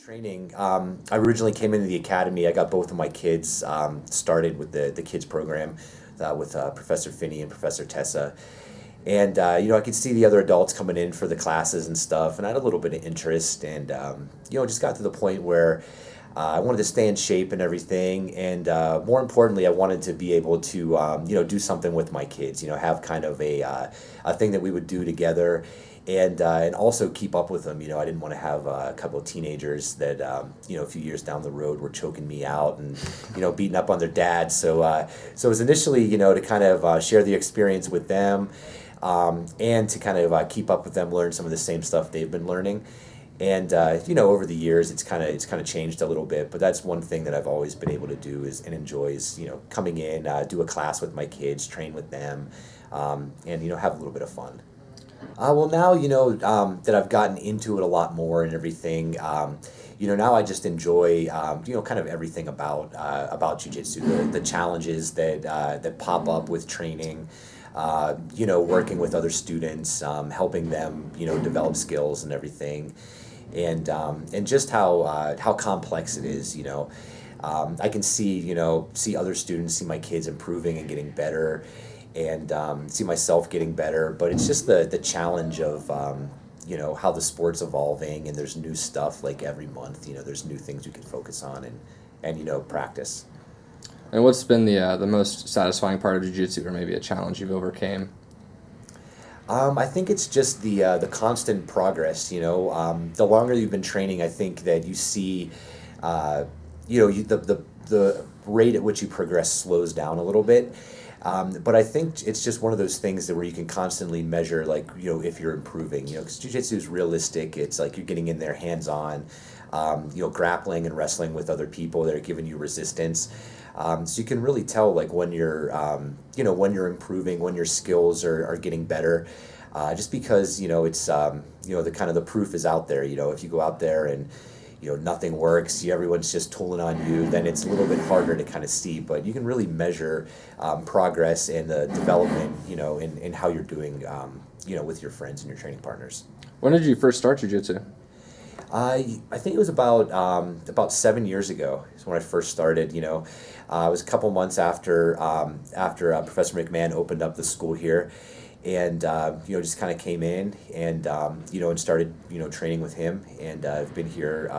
Training. I originally came into the academy. I got both of my kids started with the kids program with Professor Finney and Professor Tessa. And I could see the other adults coming in for the classes and stuff, and I had a little bit of interest, and just got to the point where I wanted to stay in shape and everything, and more importantly, I wanted to be able to do something with my kids. Have kind of a thing that we would do together, and also keep up with them. I didn't want to have a couple of teenagers that a few years down the road were choking me out and beating up on their dad. So it was initially to kind of share the experience with them. And to kind of keep up with them, learn some of the same stuff they've been learning, and over the years it's kind of changed a little bit. But that's one thing that I've always been able to do and enjoy is coming in, do a class with my kids, train with them, and have a little bit of fun. Well, now that I've gotten into it a lot more and everything. Now I just enjoy, kind of everything about Jiu Jitsu, the challenges that pop up with training. Working with other students, helping them, develop skills and everything, and just how complex it is. I can see other students, see my kids improving and getting better, and see myself getting better. But it's just the challenge of how the sport's evolving, and there's new stuff like every month. There's new things we can focus on and practice. And what's been the most satisfying part of jiu-jitsu, or maybe a challenge you've overcame? I think it's just the constant progress. The longer you've been training, I think that you see, the rate at which you progress slows down a little bit. But I think it's just one of those things where you can constantly measure, if you're improving. Because jiu-jitsu is realistic. It's like you're getting in there hands-on, grappling and wrestling with other people that are giving you resistance. So you can really tell when you're improving, when your skills are getting better, just because it's the proof is out there. If you go out there and nothing works, everyone's just tooling on you, then it's a little bit harder to kind of see. But you can really measure progress and the development, in how you're doing, with your friends and your training partners. When did you first start jiu-jitsu? I think it was about 7 years ago is when I first started. It was a couple months after Professor McMahon opened up the school here, and just kind of came in and and started training with him, and I've been here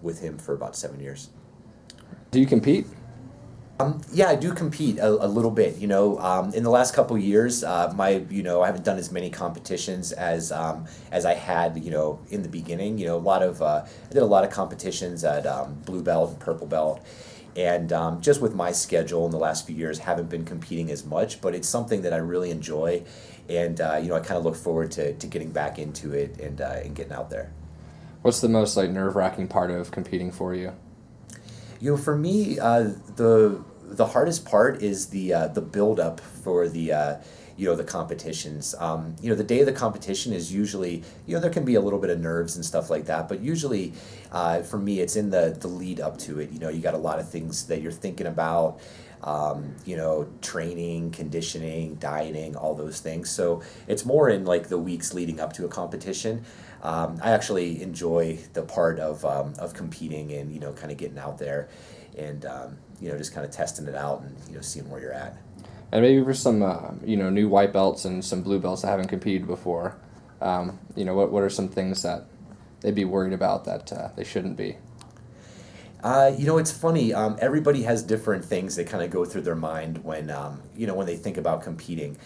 with him for about 7 years. Do you compete? Yeah, I do compete a little bit. In the last couple of years, I haven't done as many competitions as I had, in the beginning. I did a lot of competitions at blue belt and purple belt, and just with my schedule in the last few years, haven't been competing as much. But it's something that I really enjoy, and I kind of look forward to getting back into it and getting out there. What's the most nerve-wracking part of competing for you? For me, the hardest part is the build up for the competitions. The day of the competition is usually, there can be a little bit of nerves and stuff like that, but usually for me it's in the lead up to it. You got a lot of things that you're thinking about, training, conditioning, dieting, all those things. So it's more in the weeks leading up to a competition. I actually enjoy the part of competing and kind of getting out there and just kind of testing it out and seeing where you're at. And maybe for some new white belts and some blue belts that haven't competed before, what are some things that they'd be worried about that they shouldn't be? It's funny. Everybody has different things that kind of go through their mind when they think about competing.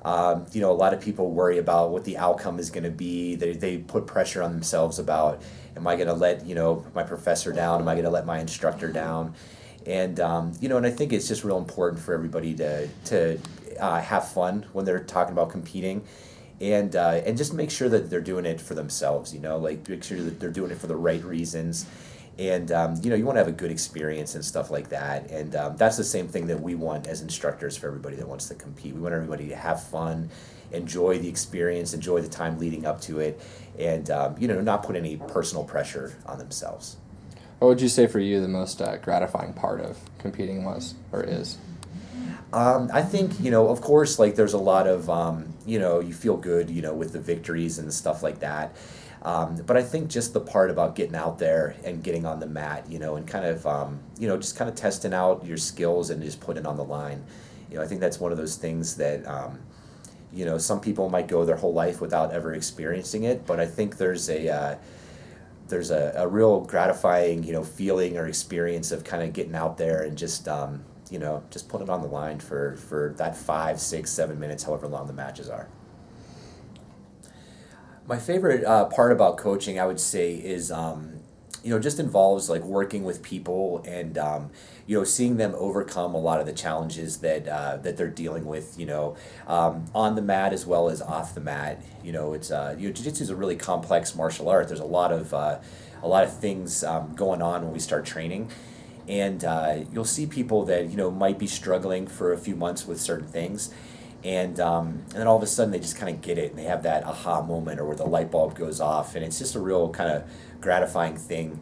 A lot of people worry about what the outcome is going to be. They put pressure on themselves about, am I going to let my professor down? Am I going to let my instructor down? And and I think it's just real important for everybody to have fun when they're talking about competing, and just make sure that they're doing it for themselves. Make sure that they're doing it for the right reasons. And, you want to have a good experience and stuff like that. And that's the same thing that we want as instructors for everybody that wants to compete. We want everybody to have fun, enjoy the experience, enjoy the time leading up to it, and, not put any personal pressure on themselves. What would you say for you the most gratifying part of competing was or is? I think, of course, like there's a lot of, you feel good, with the victories and stuff like that. But I think just the part about getting out there and getting on the mat, and kind of, just kind of testing out your skills and just putting it on the line. I think that's one of those things that, some people might go their whole life without ever experiencing it, but I think there's a real gratifying, feeling or experience of kind of getting out there and just, just putting it on the line for that 5, 6, 7 minutes, however long the matches are. My favorite part about coaching, I would say, is just involves like working with people and seeing them overcome a lot of the challenges that they're dealing with, on the mat as well as off the mat. It's Jiu-Jitsu is a really complex martial art. There's a lot of things going on when we start training. And you'll see people that might be struggling for a few months with certain things, and then all of a sudden they just kind of get it, and they have that aha moment, or where the light bulb goes off, and it's just a real kind of gratifying thing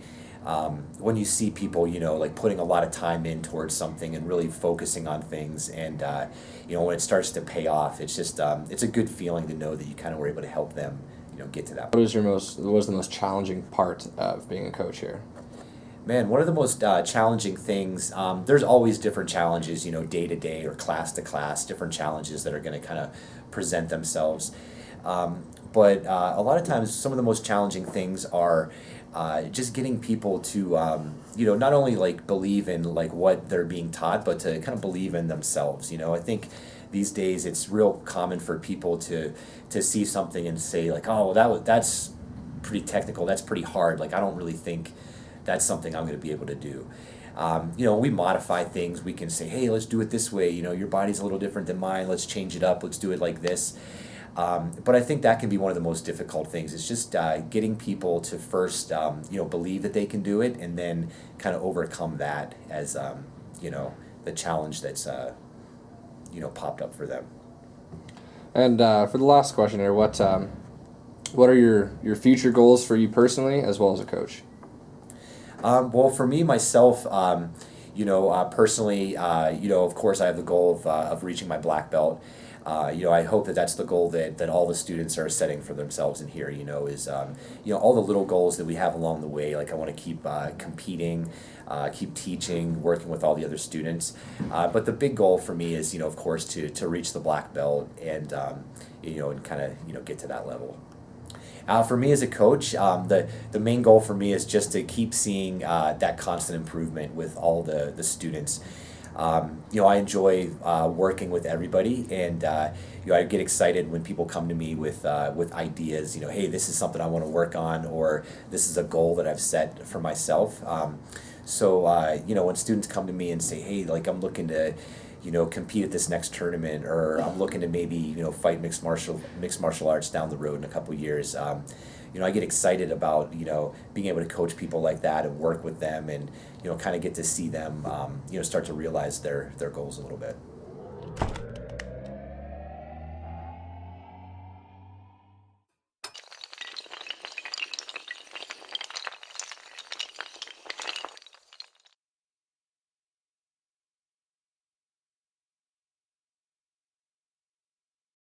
when you see people like putting a lot of time in towards something and really focusing on things, and when it starts to pay off, it's just it's a good feeling to know that you kind of were able to help them get to that. What was the most challenging part of being a coach here? Man, one of the most challenging things, there's always different challenges, day to day or class to class, different challenges that are going to kind of present themselves. But a lot of times, some of the most challenging things are just getting people to, not only like believe in like what they're being taught, but to kind of believe in themselves. I think these days it's real common for people to see something and say like, oh, that's pretty technical, that's pretty hard. Like, I don't really think that's something I'm going to be able to do. We modify things. We can say, hey, let's do it this way. Your body's a little different than mine. Let's change it up. Let's do it like this. But I think that can be one of the most difficult things. It's just getting people to first, believe that they can do it, and then kind of overcome that as, the challenge that's, popped up for them. And for the last question here, what are your future goals for you personally as well as a coach? Well, for me, myself, personally, of course, I have the goal of reaching my black belt. I hope that that's the goal that all the students are setting for themselves in here, is, all the little goals that we have along the way. Like, I want to keep competing, keep teaching, working with all the other students. But the big goal for me is, of course, to reach the black belt and, and kind of, get to that level. For me as a coach, the main goal for me is just to keep seeing that constant improvement with all the students. I enjoy working with everybody, and I get excited when people come to me with ideas. Hey, this is something I want to work on, or this is a goal that I've set for myself. So when students come to me and say, hey, like I'm looking to compete at this next tournament, or I'm looking to maybe, fight mixed martial arts down the road in a couple years. I get excited about, being able to coach people like that and work with them and, kind of get to see them, start to realize their goals a little bit.